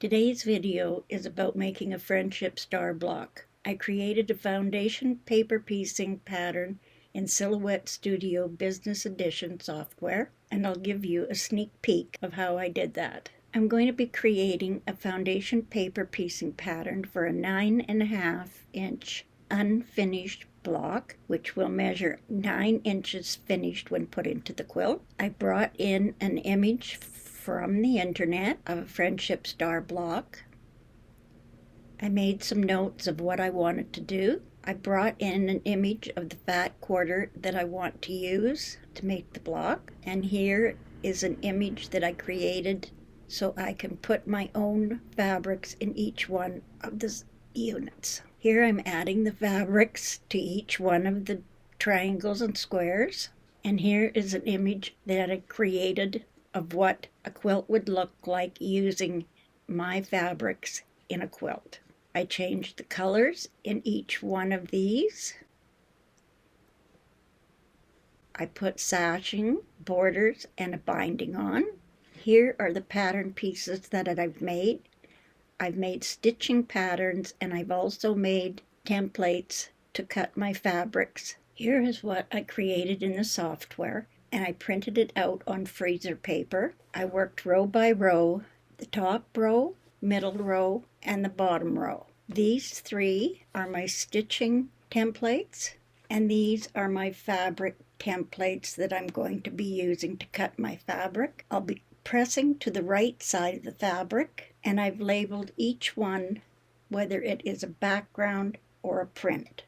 Today's video is about making a friendship star block. I created a foundation paper piecing pattern in Silhouette Studio Business Edition software, and I'll give you a sneak peek of how I did that. I'm going to be creating a foundation paper piecing pattern for a 9.5 inch unfinished block, which will measure 9 inches finished when put into the quilt. I brought in an image from the internet of a friendship star block. I made some notes of what I wanted to do. I brought in an image of the fat quarter that I want to use to make the block, and here is an image that I created so I can put my own fabrics in each one of the units. Here I'm adding the fabrics to each one of the triangles and squares, and here is an image that I created of what a quilt would look like using my fabrics in a quilt. I changed the colors in each one of these. I put sashing, borders, and a binding on. Here are the pattern pieces that I've made. I've made stitching patterns, and I've also made templates to cut my fabrics. Here is what I created in the software, and I printed it out on freezer paper. I worked row by row, the top row, middle row, and the bottom row. These three are my stitching templates, and these are my fabric templates that I'm going to be using to cut my fabric. I'll be pressing to the right side of the fabric, and I've labeled each one whether it is a background or a print.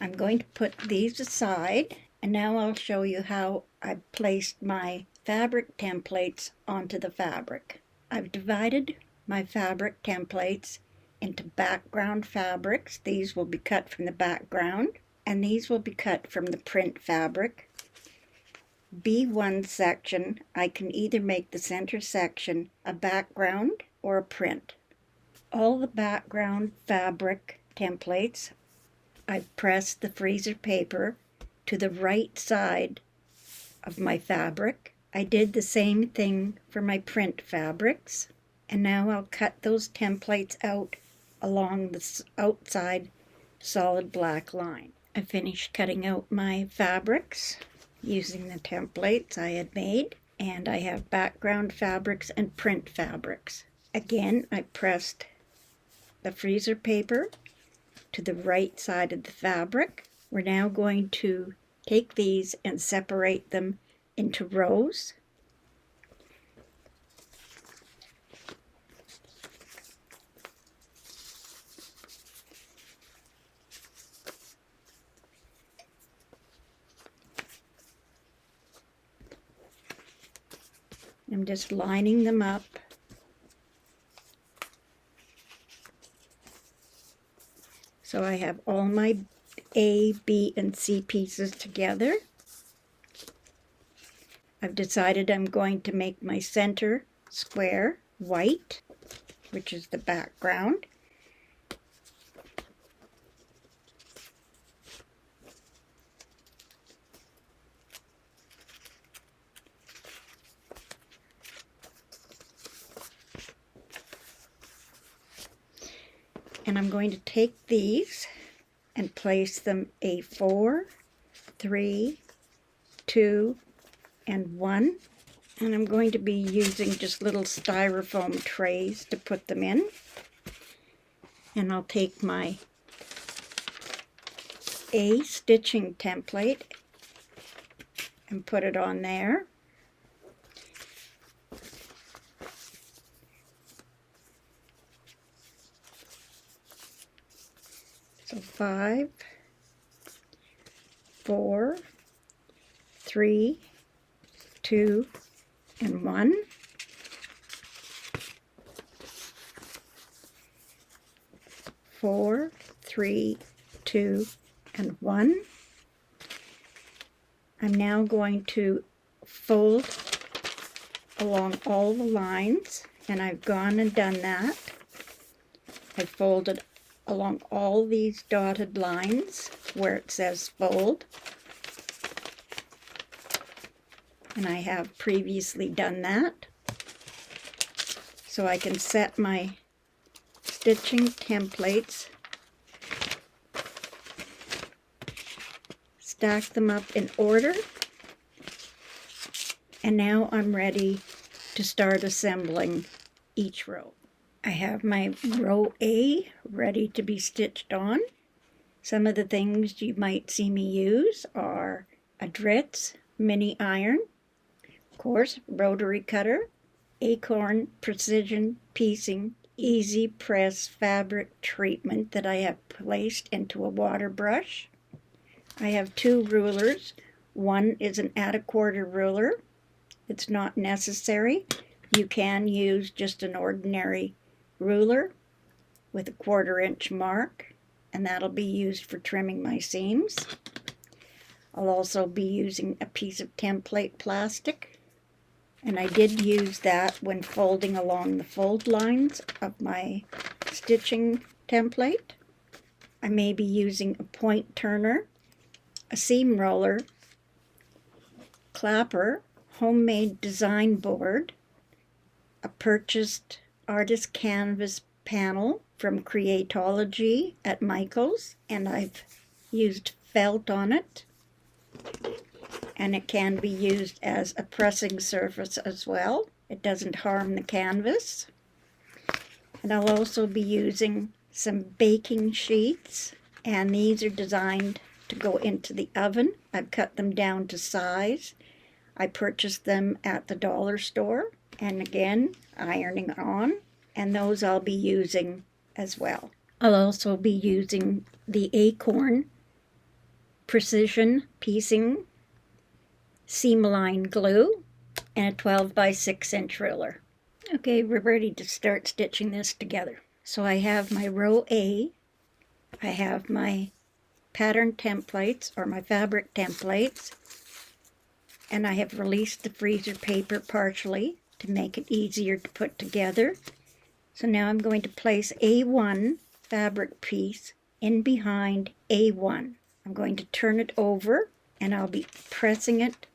I'm going to put these aside, and now I'll show you how I placed my fabric templates onto the fabric. I've divided my fabric templates into background fabrics. These will be cut from the background, and these will be cut from the print fabric. B1 section, I can either make the center section a background or a print. All the background fabric templates, I've pressed the freezer paper to the right side of my fabric. I did the same thing for my print fabrics, and now I'll cut those templates out along the outside solid black line. I finished cutting out my fabrics using the templates I had made, and I have background fabrics and print fabrics. Again, I pressed the freezer paper to the right side of the fabric. We're now going to take these and separate them into rows. I'm just lining them up. So I have all my A, B, and C pieces together. I've decided I'm going to make my center square white, which is the background. And I'm going to take these and place them a 4, 3, 2, and 1. And I'm going to be using just little styrofoam trays to put them in. And I'll take my A stitching template and put it on there. So 5, 4, 3, 2, and 1. Four, 3, 2, and 1. I'm now going to fold along all the lines, and I've gone and done that. I've folded along all these dotted lines where it says fold, and I have previously done that. So I can set my stitching templates, stack them up in order, and now I'm ready to start assembling each row. I have my row A ready to be stitched on. Some of the things you might see me use are a Dritz mini iron, of course, rotary cutter, Acorn precision piecing easy press fabric treatment that I have placed into a water brush. I have 2 rulers. One is an 1/4 ruler. It's not necessary. You can use just an ordinary ruler with a 1/4 inch mark, and that'll be used for trimming my seams. I'll also be using a piece of template plastic, and I did use that when folding along the fold lines of my stitching template. I may be using a point turner, a seam roller, clapper, homemade design board, a purchased artist canvas panel from Creatology at Michael's, and I've used felt on it, and it can be used as a pressing surface as well. It doesn't harm the canvas. And I'll also be using some baking sheets, and these are designed to go into the oven. I've cut them down to size. I purchased them at the dollar store, and again, ironing on, and those I'll be using as well. I'll also be using the Acorn precision piecing seam line glue and a 12 by 6 inch ruler. Okay, we're ready to start stitching this together. So I have my row A, I have my pattern templates or my fabric templates, and I have released the freezer paper partially to make it easier to put together. So now I'm going to place A1 fabric piece in behind A1. I'm going to turn it over, and I'll be pressing it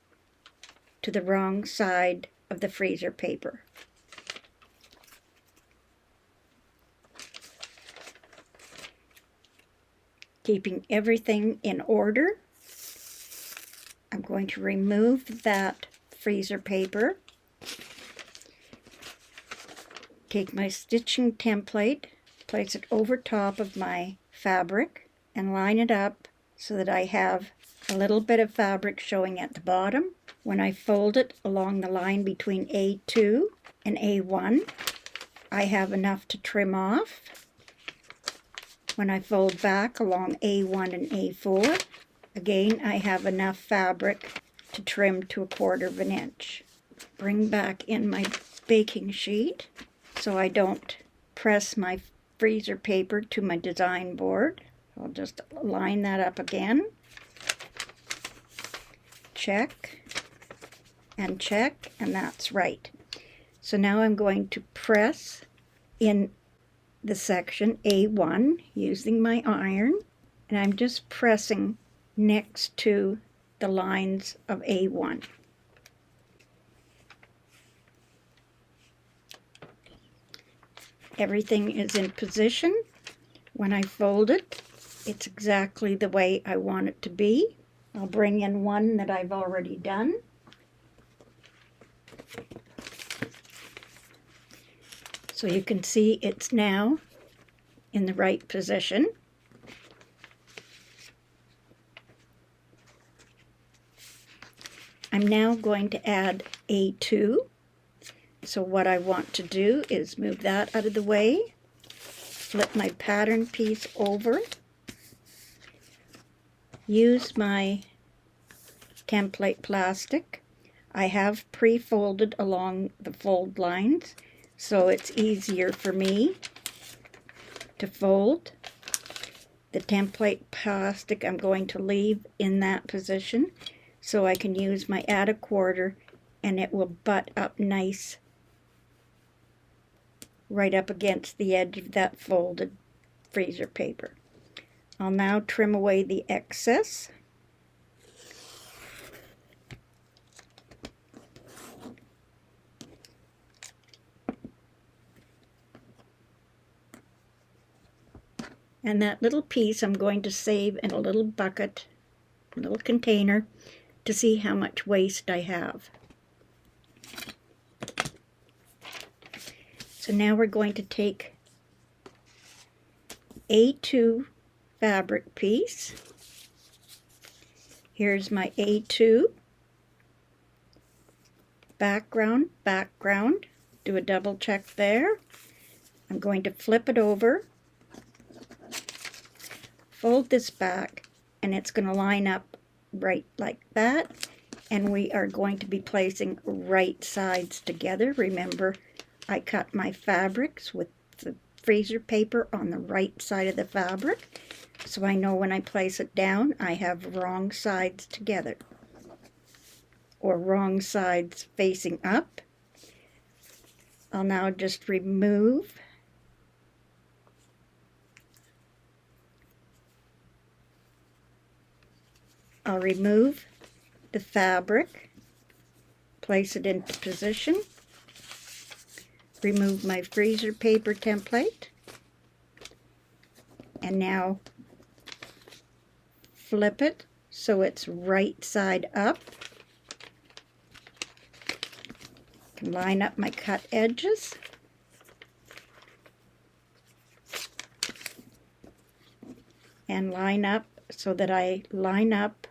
to the wrong side of the freezer paper. Keeping everything in order, I'm going to remove that freezer paper, take my stitching template, place it over top of my fabric, and line it up so that I have a little bit of fabric showing at the bottom. When I fold it along the line between A2 and A1, I have enough to trim off. When I fold back along A1 and A4, again I have enough fabric to trim to 1/4 inch. Bring back in my baking sheet so I don't press my freezer paper to my design board. I'll just line that up again. Check and check, and that's right. So now I'm going to press in the section A1 using my iron, and I'm just pressing next to the lines of A1. Everything is in position. When I fold it, it's exactly the way I want it to be. I'll bring in one that I've already done. So you can see it's now in the right position. I'm now going to add A2. So what I want to do is move that out of the way, flip my pattern piece over, use my template plastic. I have pre-folded along the fold lines, so it's easier for me to fold. The template plastic I'm going to leave in that position so I can use my 1/4 and it will butt up nice right up against the edge of that folded freezer paper. I'll now trim away the excess. And that little piece I'm going to save in a little bucket, a little container, to see how much waste I have. So now we're going to take A2 fabric piece. Here's my A2. Background, background. Do a double check there. I'm going to flip it over, fold this back, and it's going to line up right like that. And we are going to be placing right sides together. Remember, I cut my fabrics with the freezer paper on the right side of the fabric, so I know when I place it down, I have wrong sides together, or wrong sides facing up. I'll now just remove the fabric, place it into position, remove my freezer paper template, and now flip it so it's right side up. Line up my cut edges. And line up so that I line up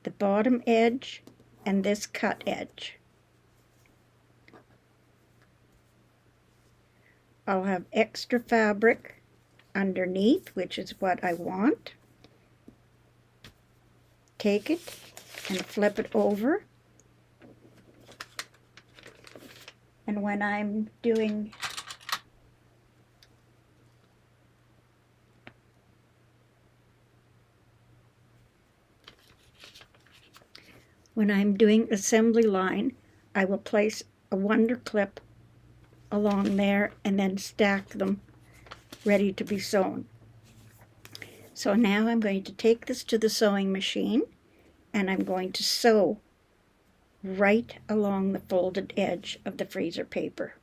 the bottom edge and this cut edge. I'll have extra fabric underneath, which is what I want. Take it and flip it over. And when I'm doing assembly line, I will place a wonder clip along there and then stack them ready to be sewn. So now I'm going to take this to the sewing machine and I'm going to sew right along the folded edge of the freezer paper.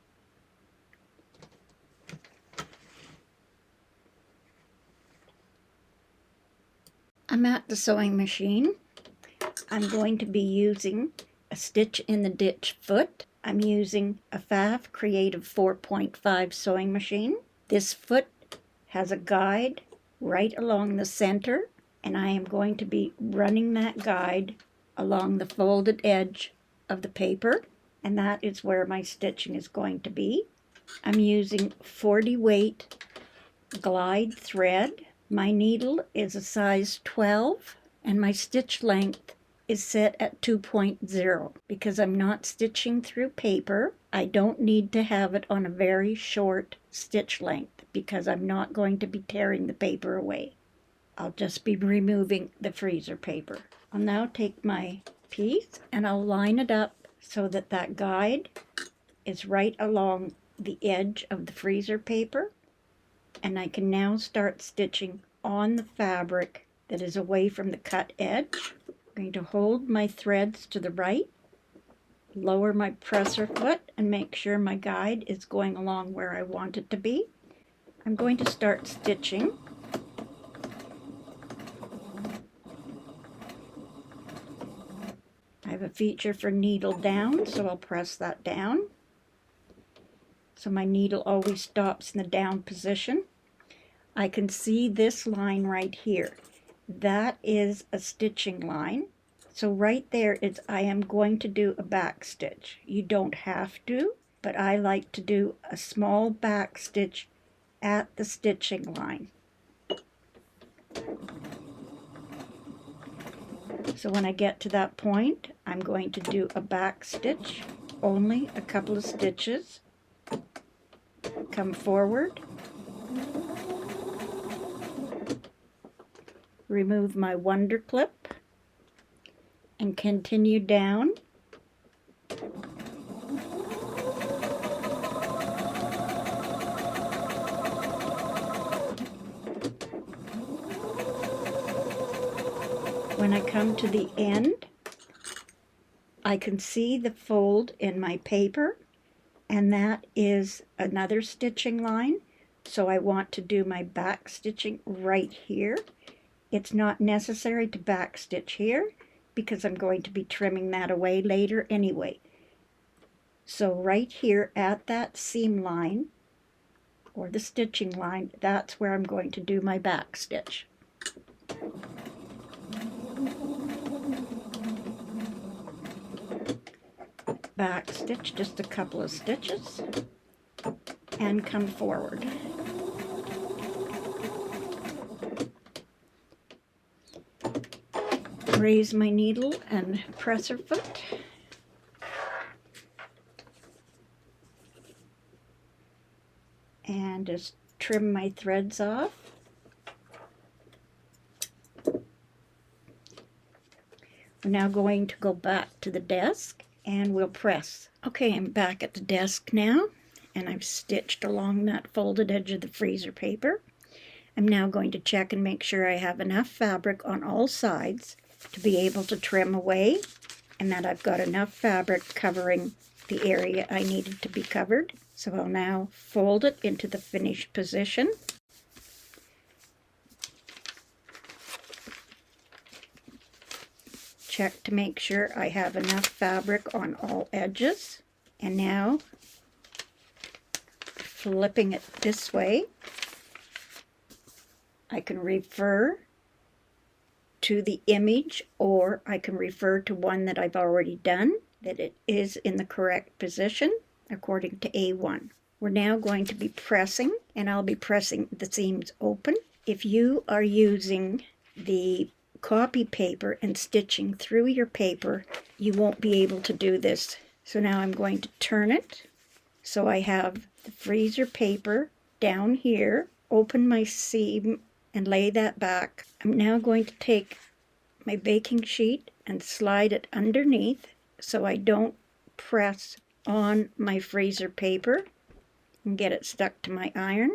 I'm at the sewing machine. I'm going to be using a stitch in the ditch foot. I'm using a Pfaff Creative 4.5 sewing machine. This foot has a guide right along the center, and I am going to be running that guide along the folded edge of the paper, and that is where my stitching is going to be. I'm using 40 weight glide thread. My needle is a size 12 and my stitch length is set at 2.0. Because I'm not stitching through paper, I don't need to have it on a very short stitch length because I'm not going to be tearing the paper away. I'll just be removing the freezer paper. I'll now take my piece and I'll line it up so that that guide is right along the edge of the freezer paper, and I can now start stitching on the fabric that is away from the cut edge. I'm going to hold my threads to the right, lower my presser foot, and make sure my guide is going along where I want it to be. I'm going to start stitching. I have a feature for needle down, so I'll press that down. So my needle always stops in the down position. I can see this line right here. That is a stitching line. So right there is I am going to do a back stitch. You don't have to, but I like to do a small back stitch at the stitching line. So when I get to that point, I'm going to do a back stitch, only a couple of stitches. Come forward, remove my wonder clip, and continue down. When I come to the end, I can see the fold in my paper, and that is another stitching line. So I want to do my back stitching right here. It's not necessary to back stitch here because I'm going to be trimming that away later anyway. So right here at that seam line, or the stitching line, that's where I'm going to do my back stitch. Back stitch just a couple of stitches and come forward. Raise my needle and presser foot. And just trim my threads off. We're now going to go back to the desk and we'll press. Okay, I'm back at the desk now, and I've stitched along that folded edge of the freezer paper. I'm now going to check and make sure I have enough fabric on all sides to be able to trim away, and that I've got enough fabric covering the area I needed to be covered. So I'll now fold it into the finished position. Check to make sure I have enough fabric on all edges. And now, flipping it this way, I can refer to the image, or I can refer to one that I've already done, that it is in the correct position according to A1. We're now going to be pressing, and I'll be pressing the seams open. If you are using the copy paper and stitching through your paper, you won't be able to do this. So now I'm going to turn it so I have the freezer paper down here, open my seam and lay that back. I'm now going to take my baking sheet and slide it underneath so I don't press on my freezer paper and get it stuck to my iron.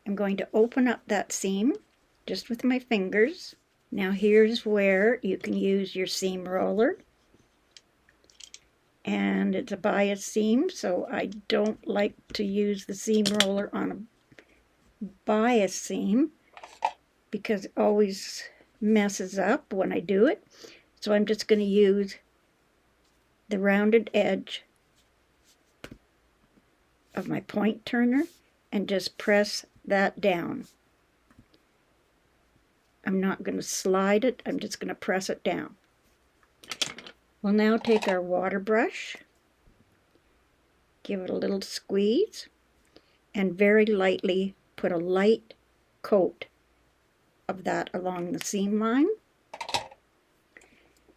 I'm going to open up that seam just with my fingers. Now here's where you can use your seam roller, and it's a bias seam, so I don't like to use the seam roller on a bias seam because it always messes up when I do it. So I'm just going to use the rounded edge of my point turner and just press that down. I'm not going to slide it, I'm just going to press it down. We'll now take our water brush, give it a little squeeze, and very lightly put a light coat of that along the seam line.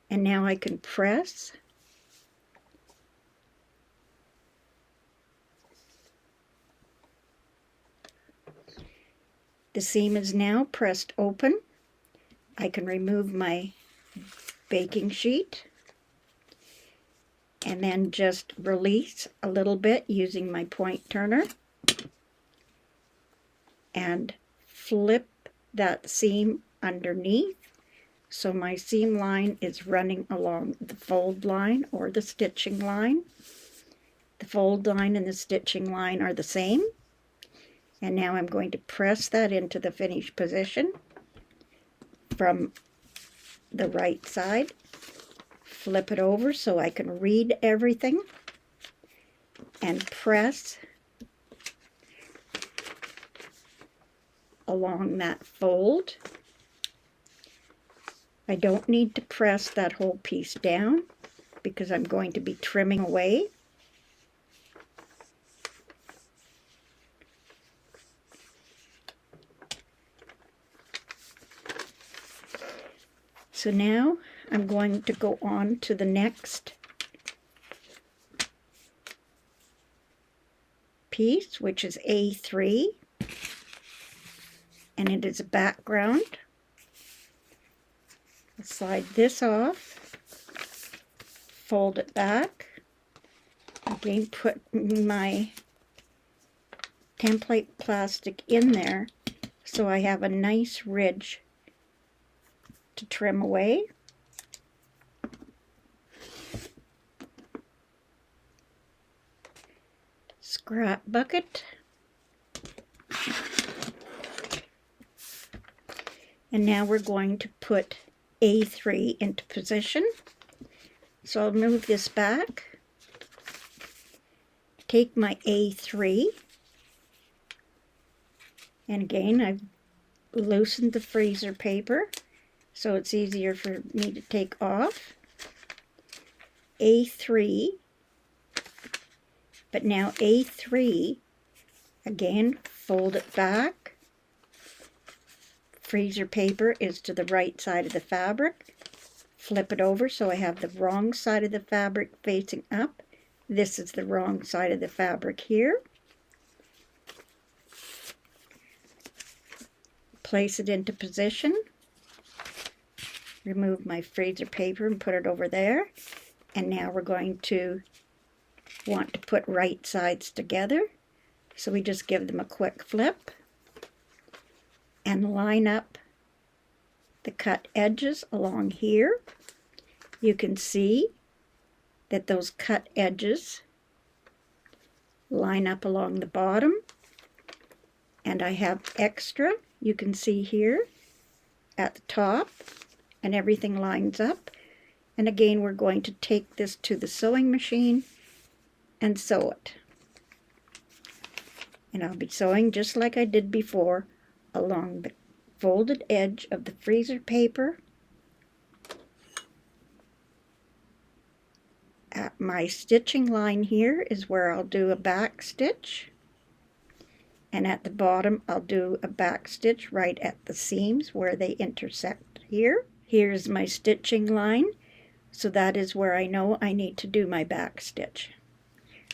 And now I can press. The seam is now pressed open. I can remove my baking sheet and then just release a little bit using my point turner and flip that seam underneath so my seam line is running along the fold line or the stitching line. The fold line and the stitching line are the same. And now I'm going to press that into the finished position from the right side. Flip it over so I can read everything and press along that fold. I don't need to press that whole piece down because I'm going to be trimming away. So now I'm going to go on to the next piece, which is A3, and it is a background. I'll slide this off, fold it back, again put my template plastic in there so I have a nice ridge to trim away. Scrap bucket, And now we're going to put A3 into position. So I'll move this back, take my A3, and again I've loosened the freezer paper so it's easier for me to take off. A3, but now A3, again, fold it back. Freezer paper is to the right side of the fabric. Flip it over so I have the wrong side of the fabric facing up. This is the wrong side of the fabric here. Place it into position. Remove my freezer paper and put it over there. And now we're going to want to put right sides together. So we just give them a quick flip and line up the cut edges along here. You can see that those cut edges line up along the bottom, and I have extra, you can see here at the top, and everything lines up. And again, we're going to take this to the sewing machine and sew it. And I'll be sewing just like I did before along the folded edge of the freezer paper. At my stitching line here is where I'll do a back stitch, and at the bottom I'll do a back stitch right at the seams where they intersect here. Here's my stitching line, so that is where I know I need to do my back stitch.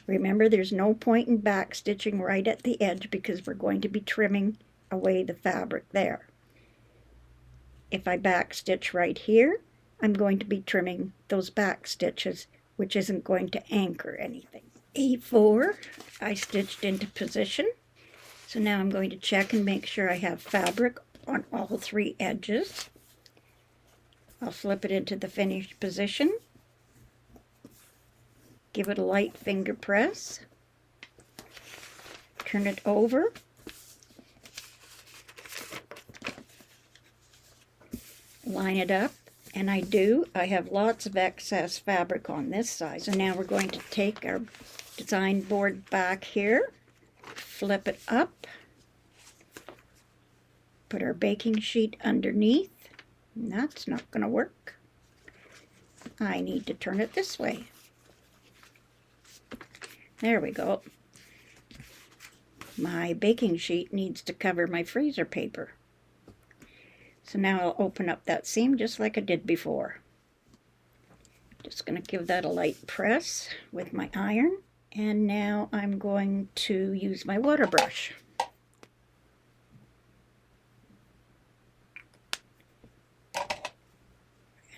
Remember, there's no point in back stitching right at the edge because we're going to be trimming away the fabric there. If I back stitch right here, I'm going to be trimming those back stitches, which isn't going to anchor anything. A4, I stitched into position. So now I'm going to check and make sure I have fabric on all three edges. I'll flip it into the finished position. Give it a light finger press. Turn it over. Line it up. And I have lots of excess fabric on this side. So now we're going to take our design board back here, flip it up, put our baking sheet underneath. And that's not going to work. I need to turn it this way. There we go. My baking sheet needs to cover my freezer paper. So now I'll open up that seam just like I did before. Just going to give that a light press with my iron. And now I'm going to use my water brush.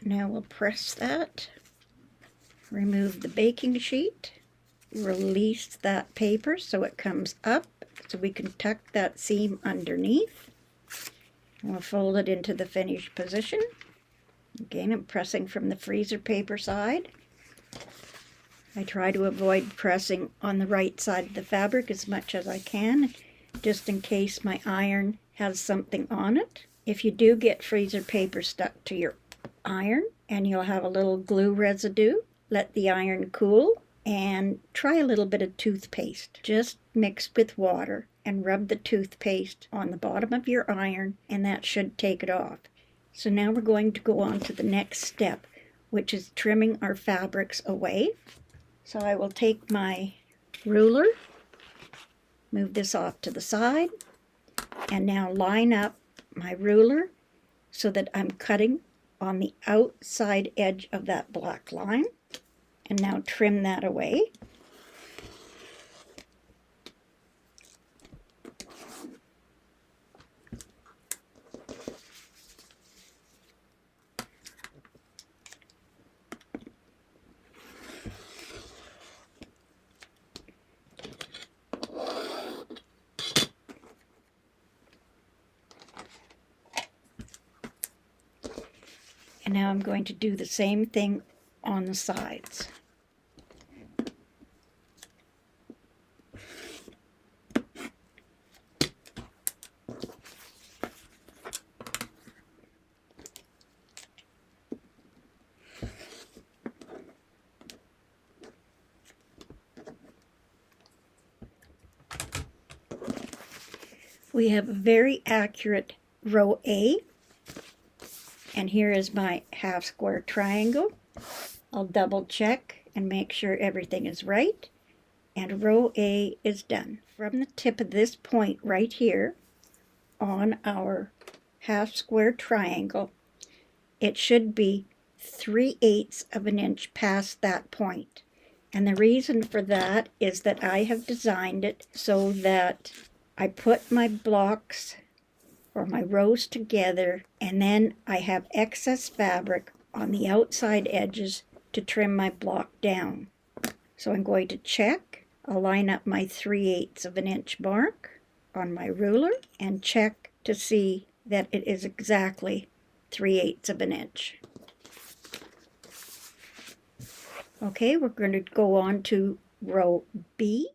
Now we'll press that. Remove the baking sheet. Release that paper so it comes up so we can tuck that seam underneath. We'll fold it into the finished position. Again, I'm pressing from the freezer paper side. I try to avoid pressing on the right side of the fabric as much as I can, just in case my iron has something on it. If you do get freezer paper stuck to your iron and you'll have a little glue residue, let the iron cool and try a little bit of toothpaste. Just mixed with water and rub the toothpaste on the bottom of your iron, and that should take it off. So now we're going to go on to the next step, which is trimming our fabrics away. So I will take my ruler, move this off to the side, and now line up my ruler so that I'm cutting on the outside edge of that black line, and now trim that away. And now I'm going to do the same thing on the sides. We have a very accurate row A, and here is my half square triangle. I'll double check and make sure everything is right, and row A is done. From the tip of this point right here on our half square triangle, it should be 3/8 of an inch past that point. And the reason for that is that I have designed it so that I put my blocks or my rows together, and then I have excess fabric on the outside edges to trim my block down. So I'm going to check. I'll line up my 3/8 of an inch mark on my ruler and check to see that it is exactly 3/8 of an inch. Okay, we're going to go on to row B.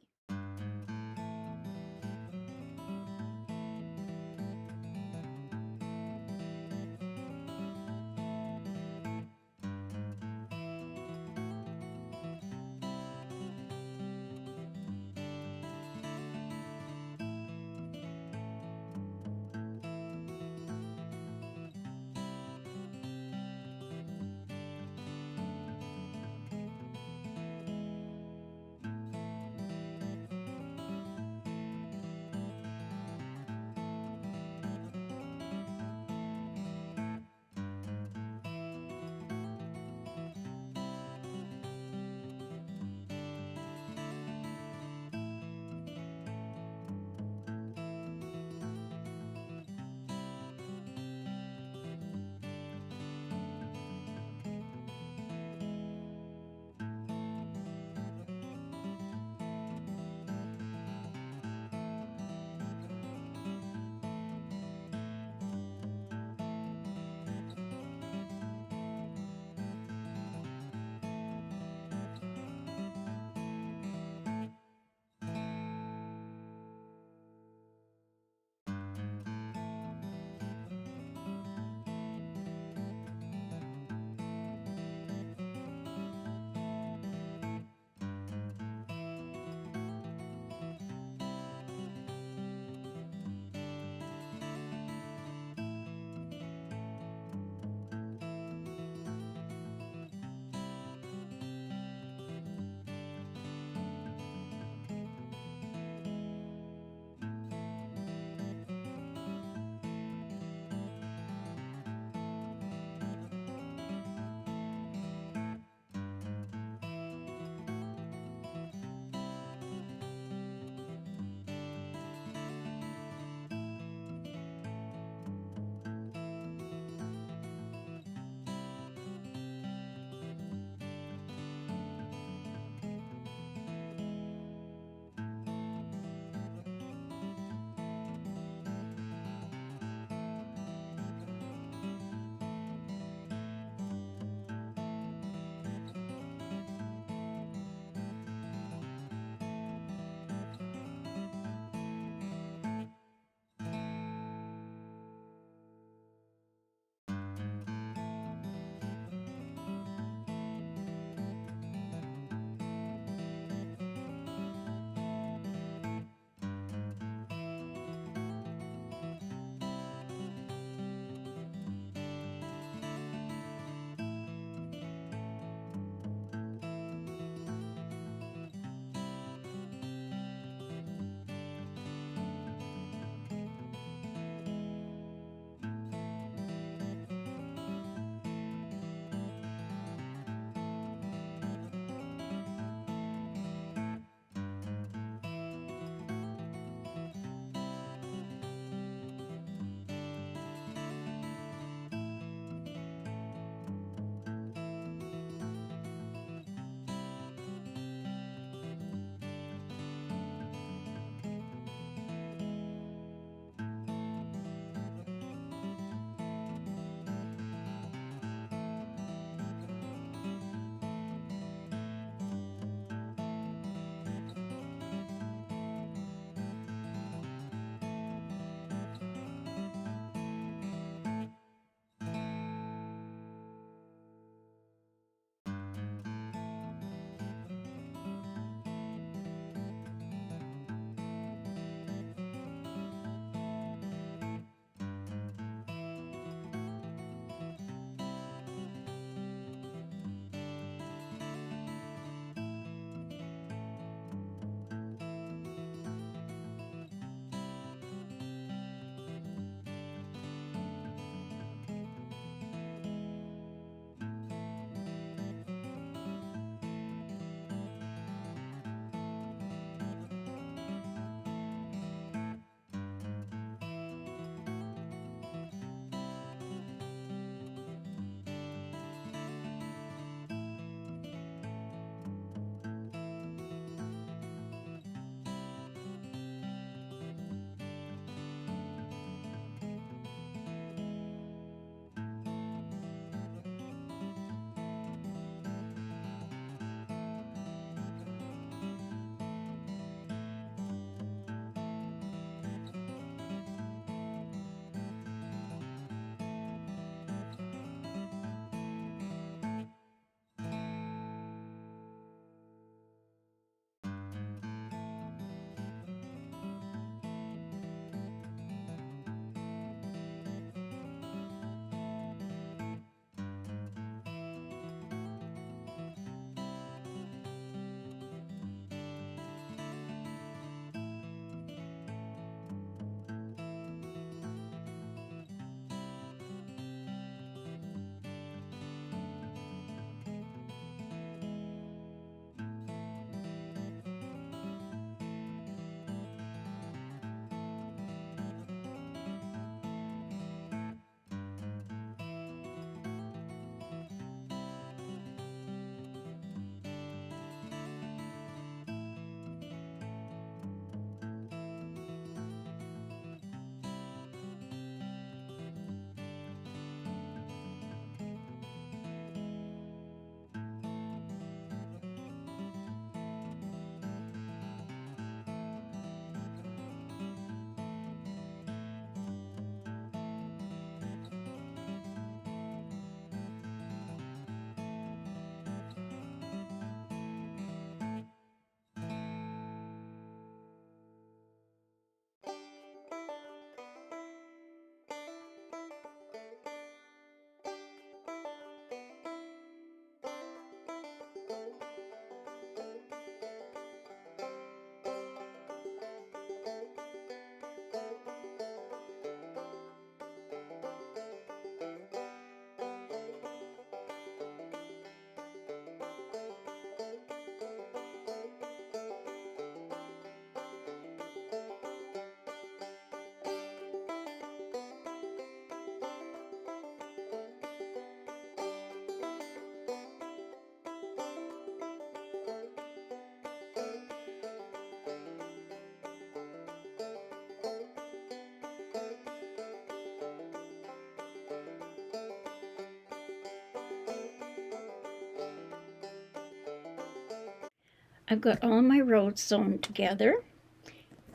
I've got all my rows sewn together,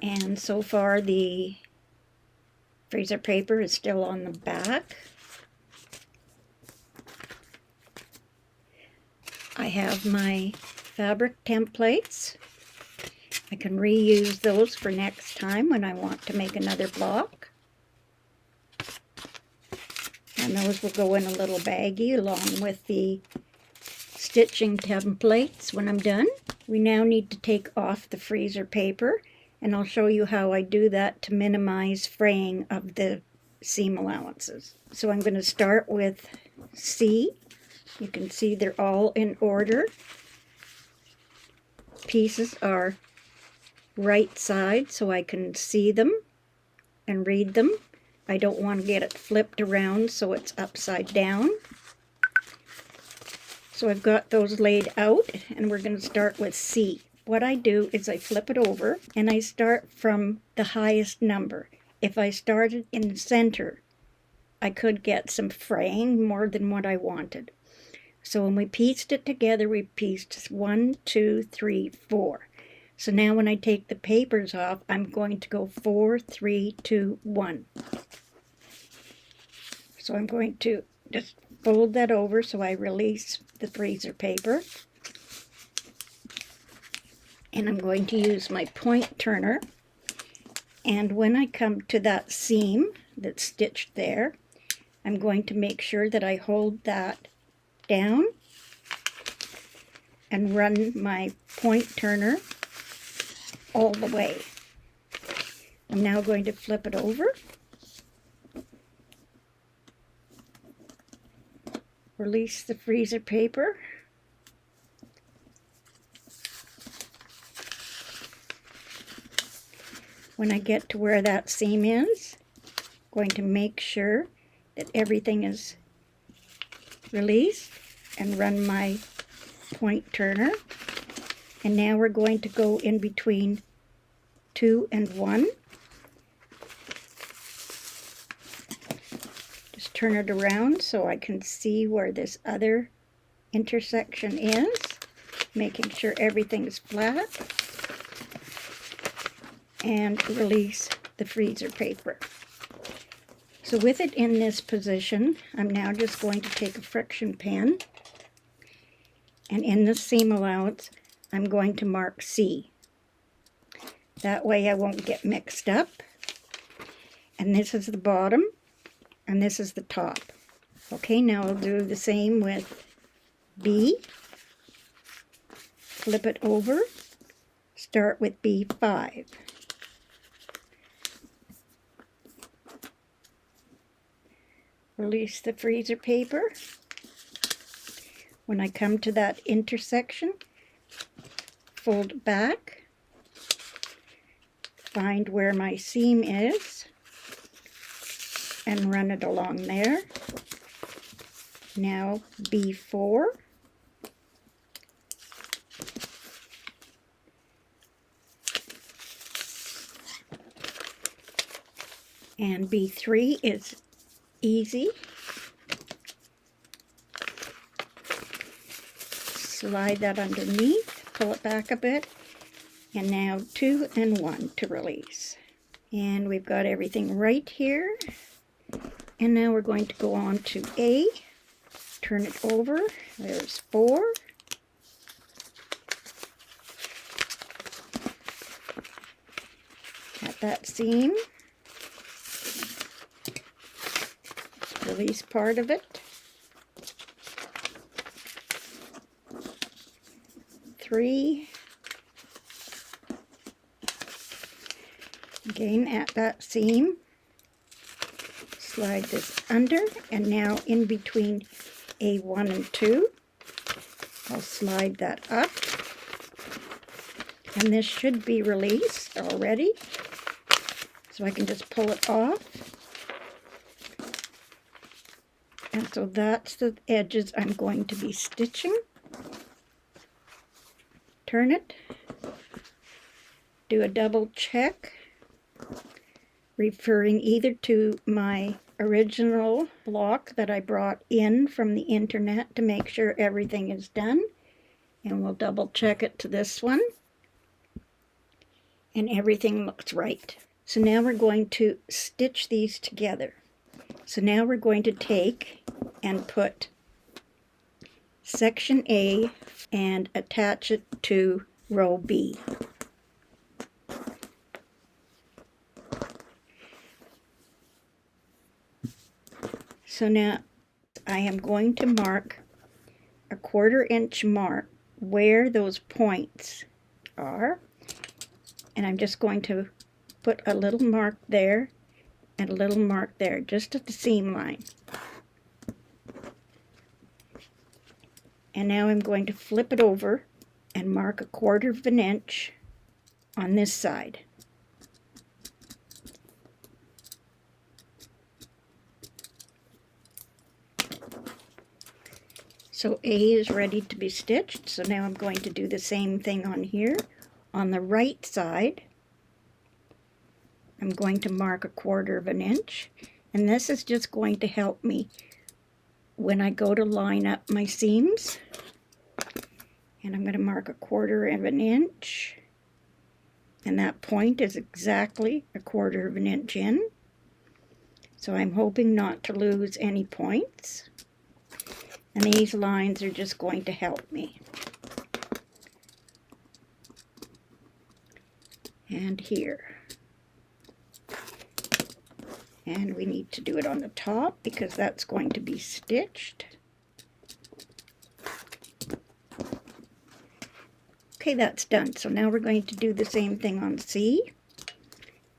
and so far the freezer paper is still on the back. I have my fabric templates. I can reuse those for next time when I want to make another block. And those will go in a little baggie along with the stitching templates when I'm done. We now need to take off the freezer paper, and I'll show you how I do that to minimize fraying of the seam allowances. So I'm going to start with C. You can see they're all in order. Pieces are right side so I can see them and read them. I don't want to get it flipped around so it's upside down. So I've got those laid out, and we're going to start with C. What I do is I flip it over and I start from the highest number. If I started in the center, I could get some fraying more than what I wanted. So when we pieced it together, we pieced 1, 2, 3, 4. So now when I take the papers off, I'm going to go 4, 3, 2, 1. So I'm going to just fold that over so I release the freezer paper. And I'm going to use my point turner. And when I come to that seam that's stitched there, I'm going to make sure that I hold that down and run my point turner all the way. I'm now going to flip it over, release the freezer paper, when I get to where that seam is, I'm going to make sure that everything is released and run my point turner. And now we're going to go in between 2 and 1. Just turn it around so I can see where this other intersection is, making sure everything is flat, and release the freezer paper. So with it in this position, I'm now just going to take a friction pen, and in the seam allowance, I'm going to mark C. That way I won't get mixed up. And this is the bottom, and this is the top. Okay, now I'll do the same with B. Flip it over, start with B5. Release the freezer paper. When I come to that intersection, fold it back, find where my seam is, and run it along there. Now B4. And B3 is easy. Slide that underneath, pull it back a bit, and now 2 and 1 to release. And we've got everything right here. And now we're going to go on to A, turn it over, there's 4. At that seam, release part of it. 3. Again at that seam, slide this under, and now in between A1 and 2, I'll slide that up. And this should be released already, so I can just pull it off. And so that's the edges I'm going to be stitching. Turn it, do a double check, referring either to my original block that I brought in from the internet to make sure everything is done, And we'll double check it to this one. And everything looks right. So now we're going to stitch these together. So now we're going to take and put section A and attach it to row B. So now I am going to mark a 1/4 inch mark where those points are, and I'm just going to put a little mark there and a little mark there, just at the seam line. And now I'm going to flip it over and mark a 1/4 inch on this side. So A is ready to be stitched, so now I'm going to do the same thing on here. On the right side, I'm going to mark a 1/4 inch, and this is just going to help me when I go to line up my seams. And I'm going to mark a 1/4 inch, and that point is exactly a 1/4 inch in. So I'm hoping not to lose any points. And these lines are just going to help me. And here. And we need to do it on the top because that's going to be stitched. Okay, that's done. So now we're going to do the same thing on C.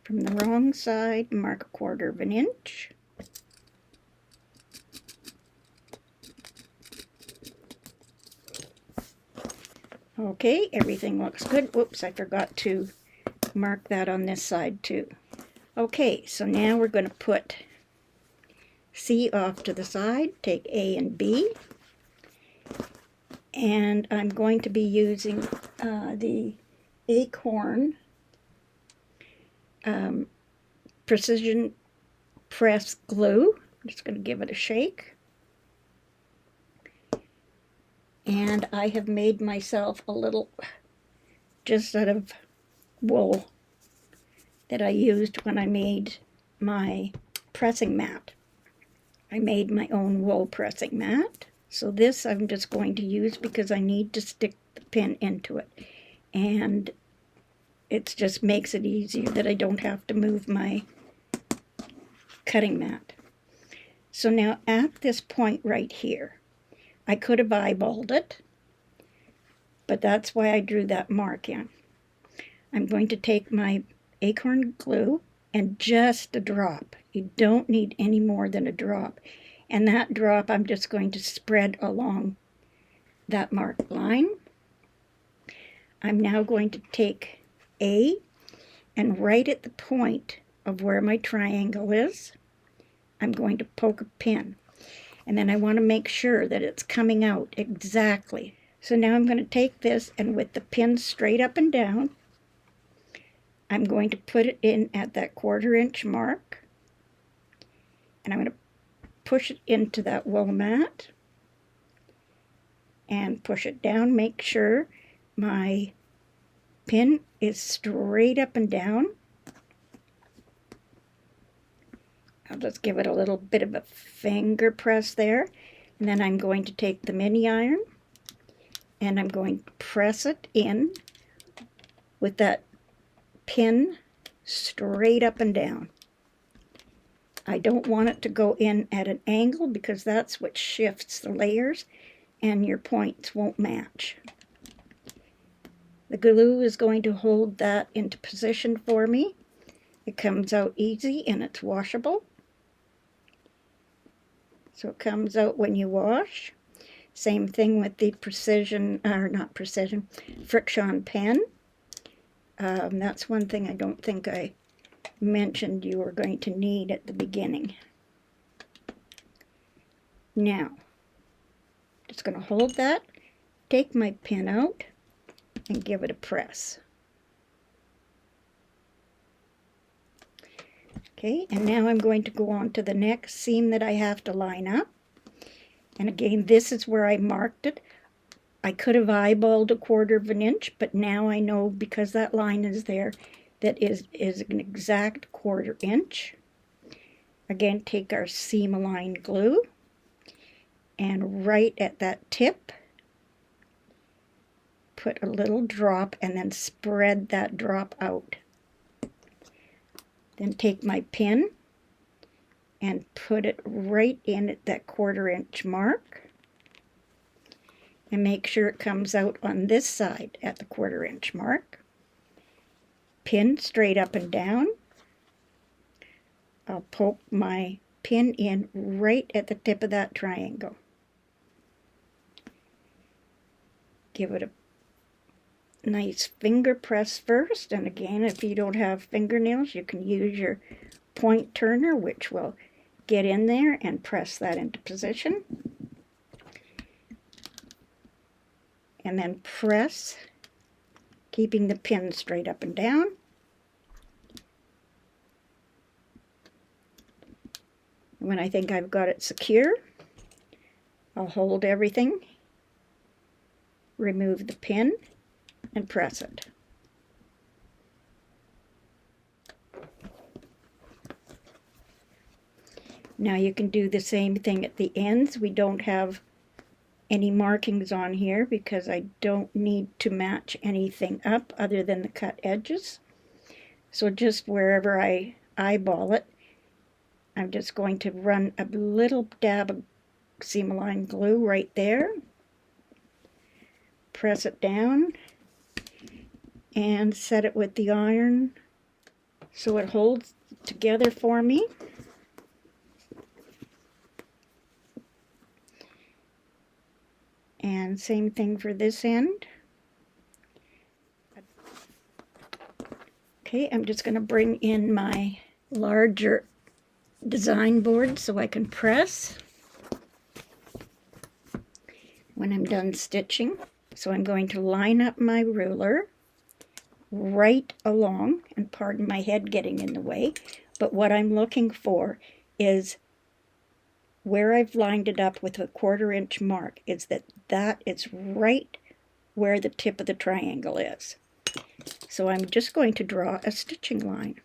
From the wrong side, mark a 1/4 inch. Okay, everything looks good. Whoops, I forgot to mark that on this side too. Okay, so now we're going to put C off to the side, take A and B, and I'm going to be using the Acorn Precision Press Glue. I'm just going to give it a shake. And I have made myself a little, just out of wool that I used when I made my pressing mat. I made my own wool pressing mat. So this I'm just going to use because I need to stick the pin into it. And it just makes it easier that I don't have to move my cutting mat. So now at this point right here, I could have eyeballed it, but that's why I drew that mark in. I'm going to take my Acorn glue and just a drop. You don't need any more than a drop. And that drop I'm just going to spread along that marked line. I'm now going to take A, and right at the point of where my triangle is, I'm going to poke a pin. And then I want to make sure that it's coming out exactly. So now I'm going to take this, and with the pin straight up and down, I'm going to put it in at that 1/4 inch mark. And I'm going to push it into that wool mat. And push it down. Make sure my pin is straight up and down. I'll just give it a little bit of a finger press there. And then I'm going to take the mini iron and I'm going to press it in with that pin straight up and down. I don't want it to go in at an angle because that's what shifts the layers and your points won't match. The glue is going to hold that into position for me. It comes out easy and it's washable. So it comes out when you wash. Same thing with the friction pen. That's one thing I don't think I mentioned you were going to need at the beginning. Now, just going to hold that, take my pin out, and give it a press. Okay, and now I'm going to go on to the next seam that I have to line up. And again, this is where I marked it. I could have eyeballed 1/4 of an inch, but now I know because that line is there that is an exact 1/4 inch. Again, take our seam aligned glue and right at that tip, put a little drop and then spread that drop out. Then take my pin and put it right in at that 1/4 inch mark. And make sure it comes out on this side at the 1/4 inch mark. Pin straight up and down. I'll poke my pin in right at the tip of that triangle. Give it a nice finger press first, and again, if you don't have fingernails, you can use your point turner, which will get in there and press that into position. And then press, keeping the pin straight up and down. When I think I've got it secure, I'll hold everything, remove the pin, and press it. Now you can do the same thing at the ends. We don't have any markings on here because I don't need to match anything up other than the cut edges. So just wherever I eyeball it, I'm just going to run a little dab of seam aligned glue right there. Press it down and set it with the iron so it holds together for me. And same thing for this end. Okay, I'm just going to bring in my larger design board so I can press when I'm done stitching. So I'm going to line up my ruler right along, and pardon my head getting in the way, but what I'm looking for is where I've lined it up with a 1/4 inch mark is that it's right where the tip of the triangle is. So I'm just going to draw a stitching line.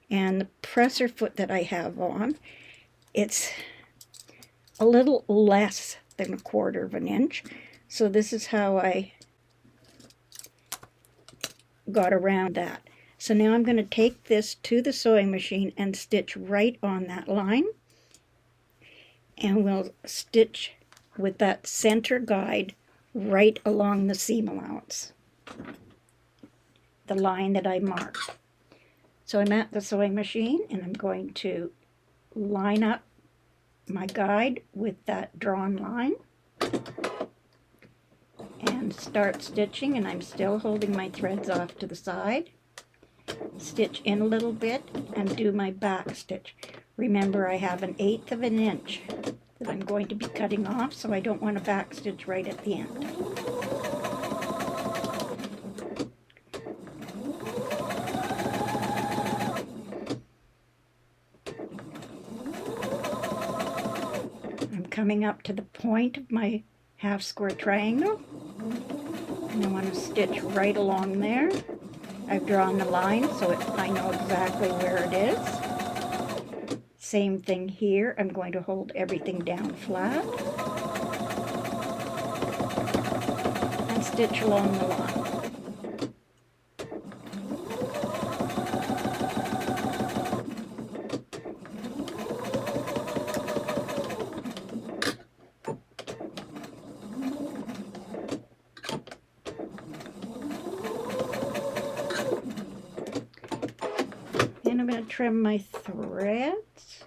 And the presser foot that I have on, it's a little less than a 1/4 of an inch. So this is how I got around that. So now I'm going to take this to the sewing machine and stitch right on that line. And we'll stitch with that center guide right along the seam allowance, the line that I marked. So I'm at the sewing machine and I'm going to line up my guide with that drawn line and start stitching, and I'm still holding my threads off to the side. Stitch in a little bit and do my back stitch. Remember, I have 1/8 of an inch that I'm going to be cutting off, so I don't want to back stitch right at the end. I'm coming up to the point of my half square triangle, and I want to stitch right along there. I've drawn the line so I know exactly where it is. Same thing here. I'm going to hold everything down flat and stitch along the line. And I'm going to trim my threads.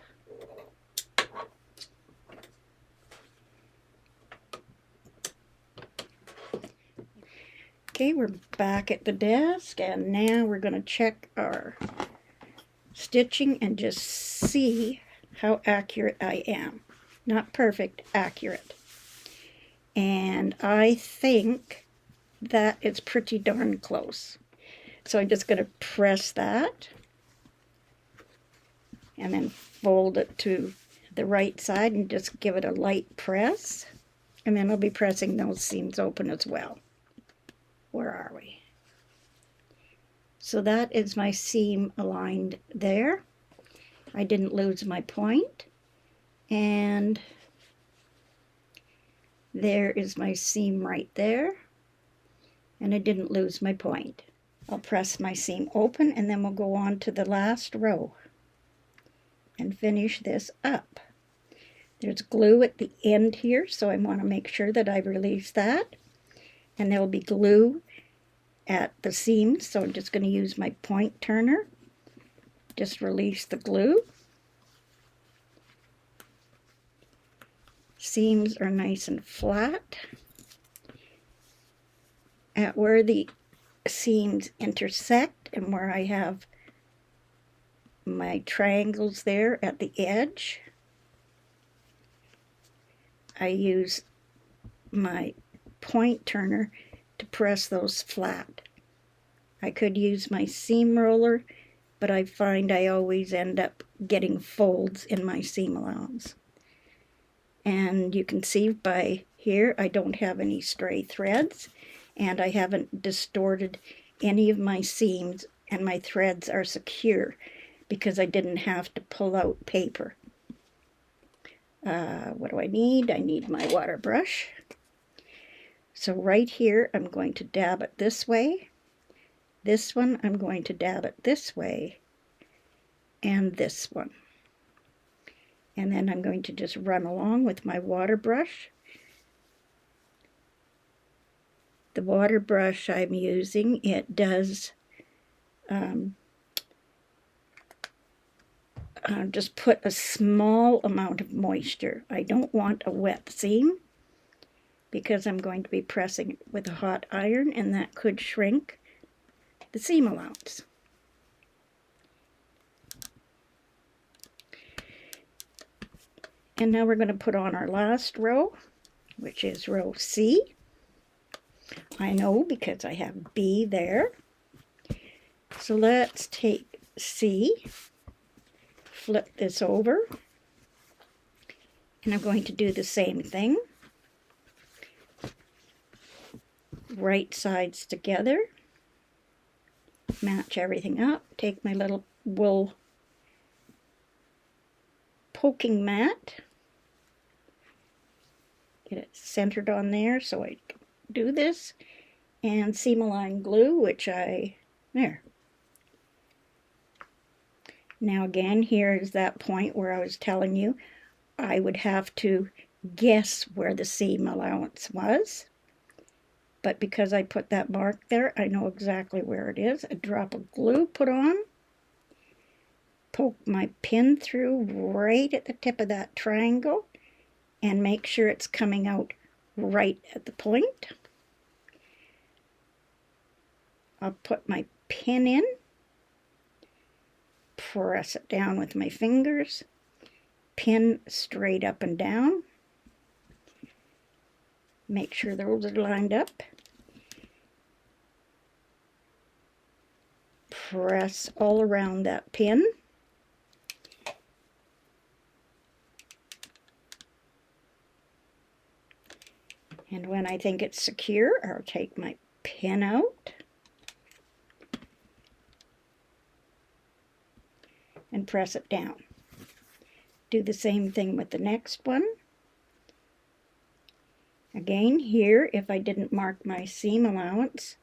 Okay, we're back at the desk, and now we're going to check our stitching and just see how accurate I am. Not perfect, accurate. And I think that it's pretty darn close. So I'm just going to press that and then fold it to the right side and just give it a light press. And then I'll be pressing those seams open as well. Where are we? So that is my seam aligned there. I didn't lose my point. And there is my seam right there. And I didn't lose my point. I'll press my seam open and then we'll go on to the last row and finish this up. There's glue at the end here, so I want to make sure that I release that. And there will be glue at the seams, so I'm just going to use my point turner. Just release the glue. Seams are nice and flat. At where the seams intersect and where I have my triangles there at the edge, I use my point turner to press those flat. I could use my seam roller, but I find I always end up getting folds in my seam allowance. And you can see by here I don't have any stray threads, and I haven't distorted any of my seams, and my threads are secure because I didn't have to pull out paper. What do I need? I need my water brush. So right here I'm going to dab it this way. This one I'm going to dab it this way, and this one. And then I'm going to just run along with my water brush. The water brush I'm using, it does just put a small amount of moisture. I don't want a wet seam because I'm going to be pressing it with a hot iron, and that could shrink the seam allowance. And now we're going to put on our last row, which is row C. I know because I have B there. So let's take C, flip this over, and I'm going to do the same thing. Right sides together, match everything up, take my little wool poking mat, get it centered on there so I do this, and seam align glue, which there. Now again, here is that point where I was telling you I would have to guess where the seam allowance was. But because I put that mark there, I know exactly where it is. A drop of glue put on, poke my pin through right at the tip of that triangle, and make sure it's coming out right at the point. I'll put my pin in, press it down with my fingers, pin straight up and down, make sure those are lined up, press all around that pin, and when I think it's secure, I'll take my pin out and press it down. Do the same thing with the next one. Again, here, if I didn't mark my seam allowance,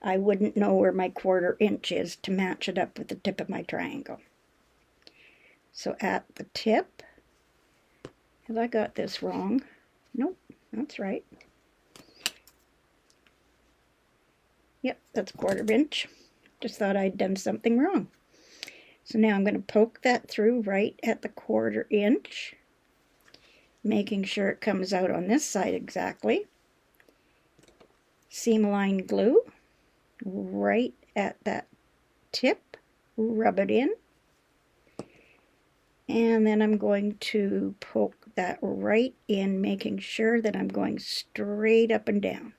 I wouldn't know where my 1/4 inch is to match it up with the tip of my triangle. So at the tip, have I got this wrong? Nope, that's right. Yep, that's 1/4 inch. Just thought I'd done something wrong. So now I'm going to poke that through right at the 1/4 inch, making sure it comes out on this side exactly. Seam align glue right at that tip, rub it in, and then I'm going to poke that right in, making sure that I'm going straight up and down.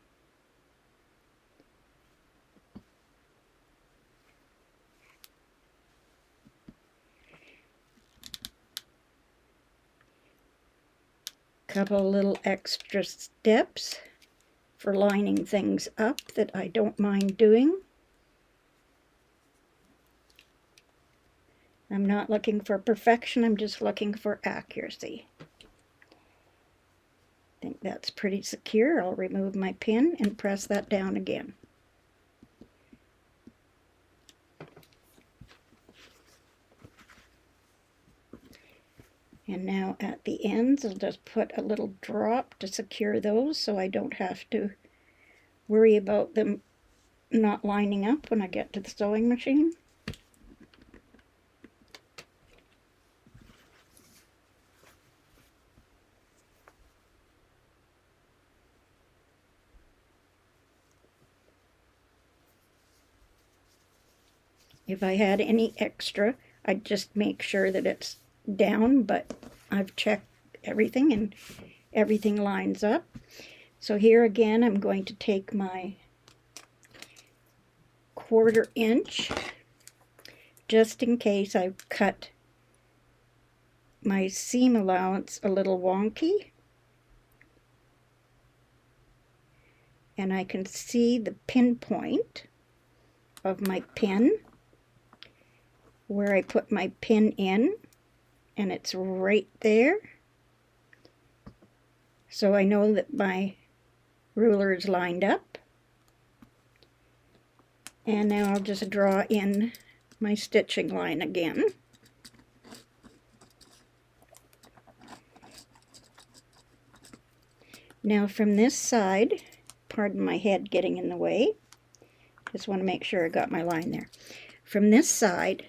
Couple little extra steps for lining things up that I don't mind doing. I'm not looking for perfection, I'm just looking for accuracy. I think that's pretty secure. I'll remove my pin and press that down again. And now at the ends, I'll just put a little drop to secure those so I don't have to worry about them not lining up when I get to the sewing machine. If I had any extra, I'd just make sure that it's down, but I've checked everything and everything lines up. So here again, I'm going to take my 1/4 inch, just in case I've cut my seam allowance a little wonky. And I can see the pinpoint of my pin, where I put my pin in, and it's right there. So I know that my ruler is lined up. And now I'll just draw in my stitching line again. Now from this side, pardon my head getting in the way, just want to make sure I got my line there. From this side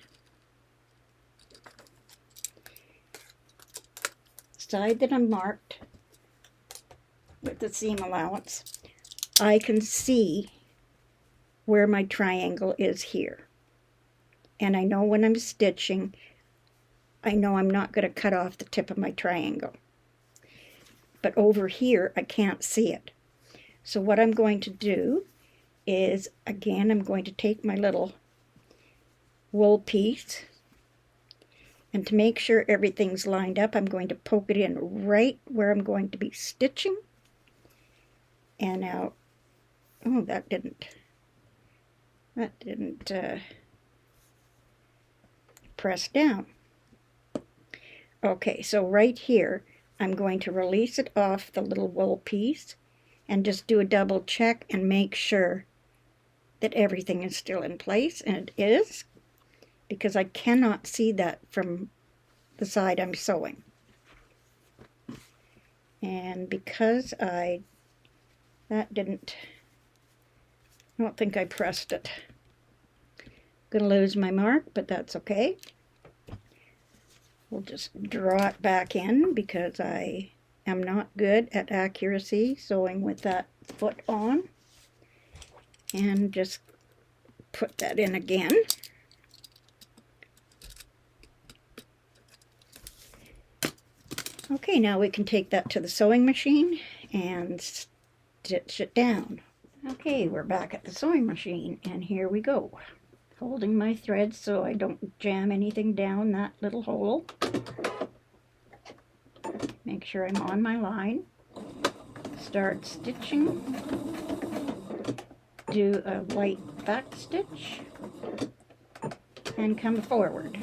that I'm marked with the seam allowance, I can see where my triangle is here. And I know when I'm stitching, I know I'm not going to cut off the tip of my triangle. But over here, I can't see it. So what I'm going to do is, again, I'm going to take my little wool piece, and to make sure everything's lined up, I'm going to poke it in right where I'm going to be stitching. And now, oh, that didn't press down. Okay, so right here, I'm going to release it off the little wool piece and just do a double check and make sure that everything is still in place, and it is, because I cannot see that from the side I'm sewing. And because I don't think I pressed it. Gonna lose my mark, but that's okay. We'll just draw it back in because I am not good at accuracy sewing with that foot on. And just put that in again. Okay, now we can take that to the sewing machine and stitch it down. Okay, we're back at the sewing machine, and here we go. Holding my thread so I don't jam anything down that little hole. Make sure I'm on my line. Start stitching. Do a white back stitch and come forward.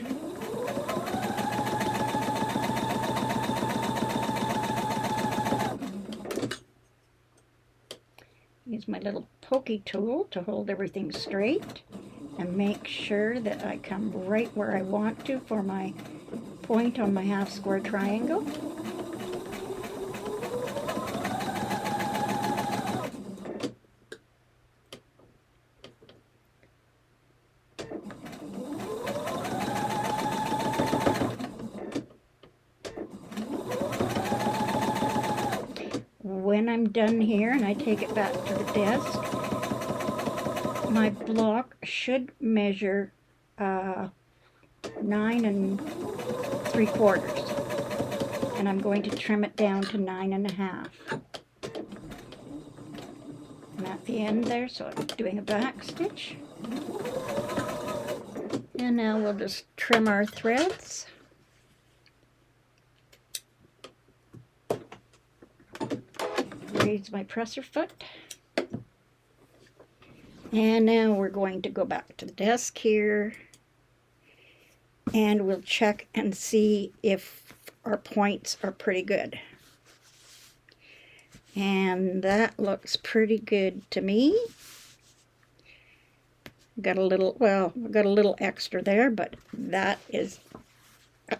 Use my little pokey tool to hold everything straight and make sure that I come right where I want to for my point on my half square triangle. When I'm done here and I take it back to the desk, my block should measure 9 3/4, and I'm going to trim it down to 9 1/2. I'm at the end there, so I'm doing a back stitch. And now we'll just trim our threads. raise my presser foot. And now we're going to go back to the desk here, and we'll check and see if our points are pretty good. And that looks pretty good to me. Got a little, well, got a little extra there, but that is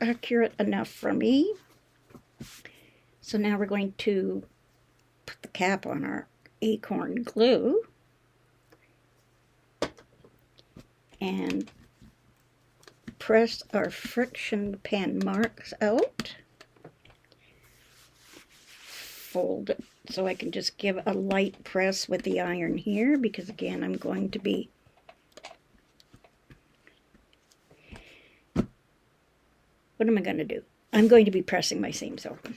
accurate enough for me. So now we're going to put the cap on our acorn glue and press our friction pen marks out. Fold it so I can just give a light press with the iron here, because again I'm going to be what am I going to do? I'm going to be pressing my seams open.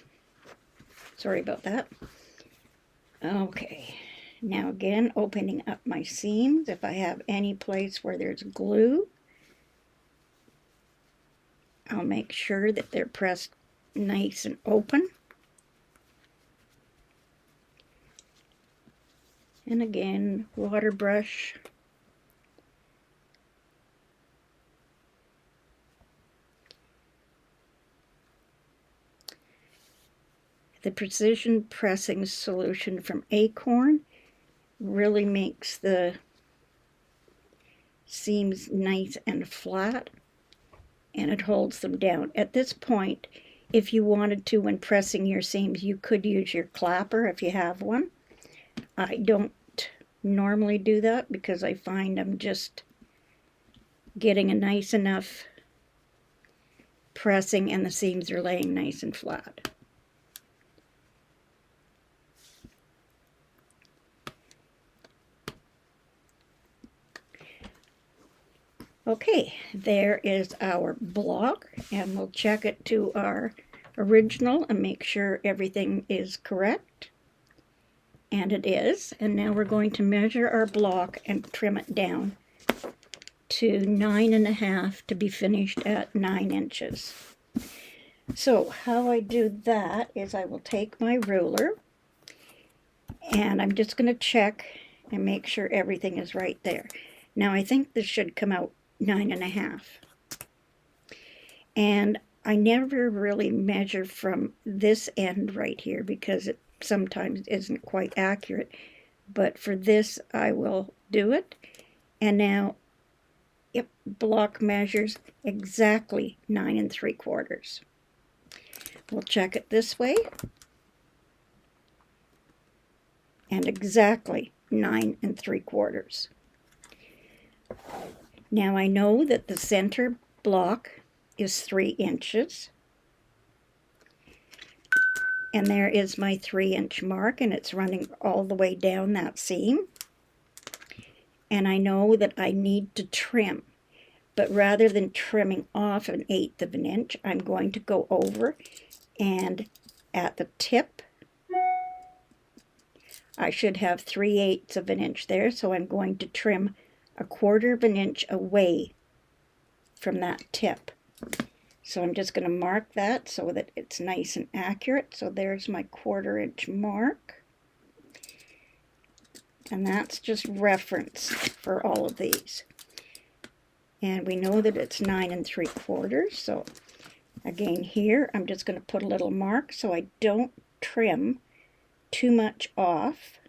Sorry about that. Okay, now again opening up my seams. If I have any place where there's glue, I'll make sure that they're pressed nice and open. And again, water brush. The precision pressing solution from Acorn really makes the seams nice and flat, and it holds them down. At this point, if you wanted to, when pressing your seams, you could use your clapper if you have one. I don't normally do that because I find I'm just getting a nice enough pressing and the seams are laying nice and flat. Okay, there is our block, and we'll check it to our original and make sure everything is correct. And it is. And now we're going to measure our block and trim it down to 9.5 to be finished at 9 inches. So how I do that is I will take my ruler, and I'm just going to check and make sure everything is right there. Now I think this should come out 9.5. And I never really measure from this end right here because it sometimes isn't quite accurate, but for this I will do it. And now it block measures exactly 9 3/4. We'll check it this way, and exactly 9 3/4. Now I know that the center block is 3 inches. And there is my 3-inch mark, and it's running all the way down that seam. And I know that I need to trim, but rather than trimming off 1/8 of an inch, I'm going to go over, and at the tip, I should have 3/8 of an inch there, so I'm going to trim 1/4 of an inch away from that tip. So I'm just going to mark that so that it's nice and accurate. So there's my 1/4 inch mark. And that's just reference for all of these. And we know that it's 9 3/4. So again here, I'm just going to put a little mark so I don't trim too much off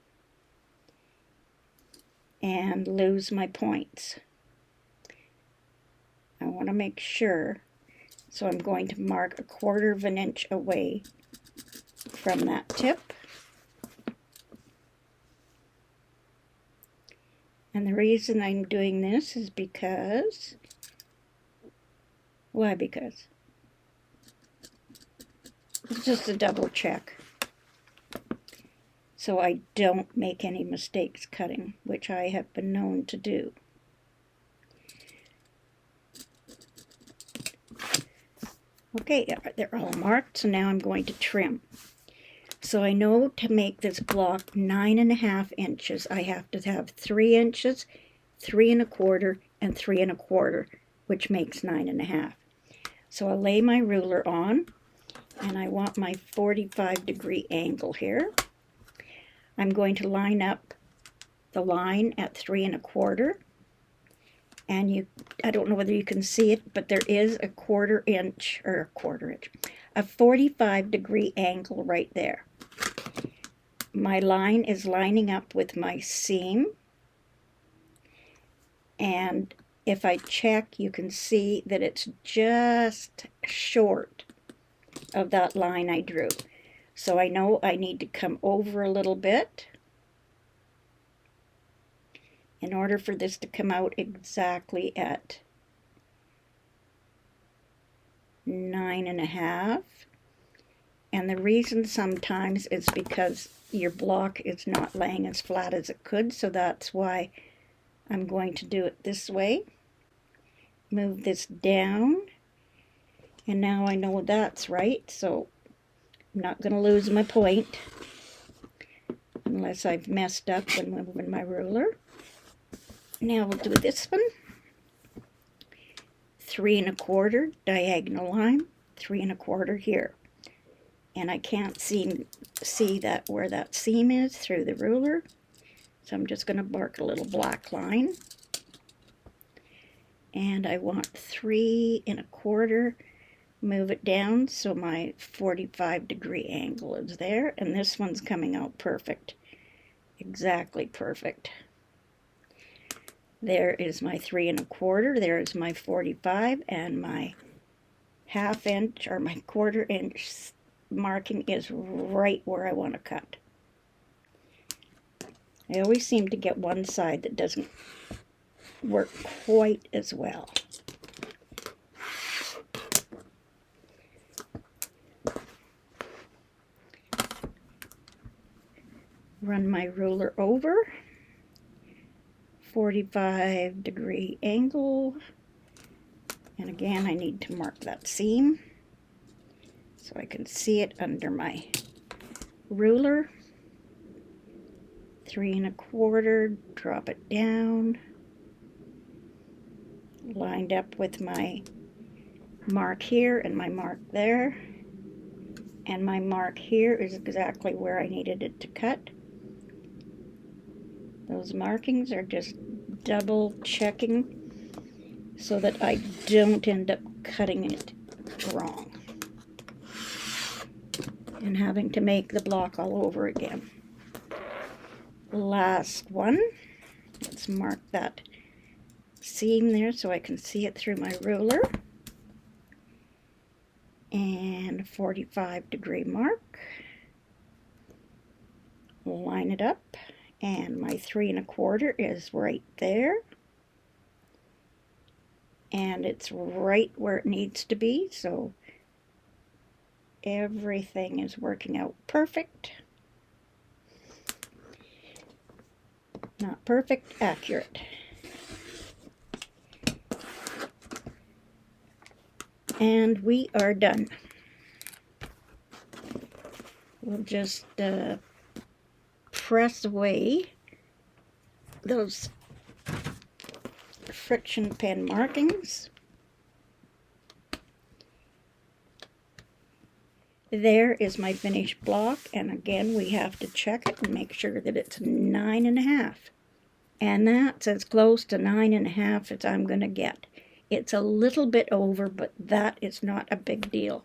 and lose my points. I want to make sure. So I'm going to mark 1/4 of an inch away from that tip. And the reason I'm doing this is because, why? Because it's just a double check, so I don't make any mistakes cutting, which I have been known to do. Okay, they're all marked, so now I'm going to trim. So I know to make this block 9.5 inches, I have to have 3 inches, 3 1/4, and 3 1/4, which makes 9.5. So I'll lay my ruler on, and I want my 45-degree angle here. I'm going to line up the line at 3 1/4, and I don't know whether you can see it, but there is a 1/4 inch, or a 1/4 inch, a 45-degree angle right there. My line is lining up with my seam, and if I check, you can see that it's just short of that line I drew. So I know I need to come over a little bit in order for this to come out exactly at 9 1/2. And the reason sometimes is because your block is not laying as flat as it could, so that's why I'm going to do it this way. Move this down, and now I know that's right, so I'm not going to lose my point unless I've messed up when moving my ruler. Now we'll do this one. 3 1/4 diagonal line, 3 1/4 here. And I can't see that where that seam is through the ruler, so I'm just going to mark a little black line. And I want 3 1/4, move it down so my 45-degree angle is there, and this one's coming out perfect, exactly perfect. There is my 3 1/4, there is my 45, and my 1/2 inch or my 1/4 inch marking is right where I want to cut. I always seem to get one side that doesn't work quite as well. Run my ruler over, 45-degree angle, and again I need to mark that seam so I can see it under my ruler. 3 1/4, drop it down, lined up with my mark here and my mark there, and my mark here is exactly where I needed it to cut. Those markings are just double checking so that I don't end up cutting it wrong and having to make the block all over again. Last one. Let's mark that seam there so I can see it through my ruler. And 45-degree mark. Line it up, and my 3 1/4 is right there. And it's right where it needs to be, so everything is working out perfect. Not perfect, accurate. And we are done. We'll just press away those friction pen markings. There is my finished block, and again we have to check it and make sure that it's 9 1/2. And that's as close to 9 1/2 as I'm going to get. It's a little bit over, but that is not a big deal.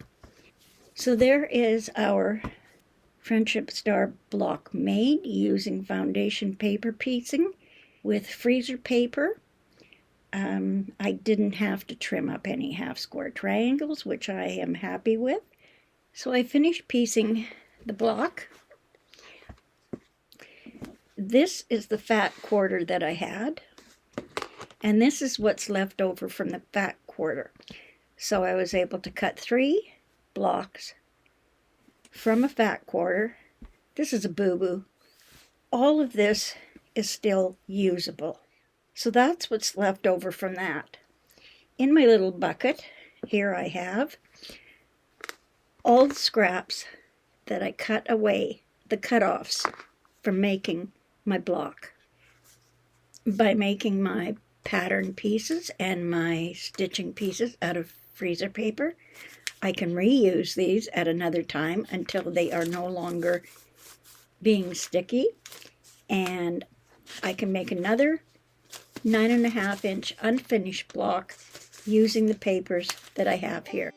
So there is our Friendship Star block made using foundation paper piecing with freezer paper. I didn't have to trim up any half square triangles, which I am happy with. So I finished piecing the block. This is the fat 1/4 that I had, and this is what's left over from the fat 1/4. So I was able to cut 3 blocks from a fat 1/4. This is a boo-boo. All of this is still usable. So that's what's left over from that. In my little bucket, here I have all the scraps that I cut away, the cut-offs from making my block. By making my pattern pieces and my stitching pieces out of freezer paper, I can reuse these at another time until they are no longer being sticky, and I can make another 9.5-inch unfinished block using the papers that I have here.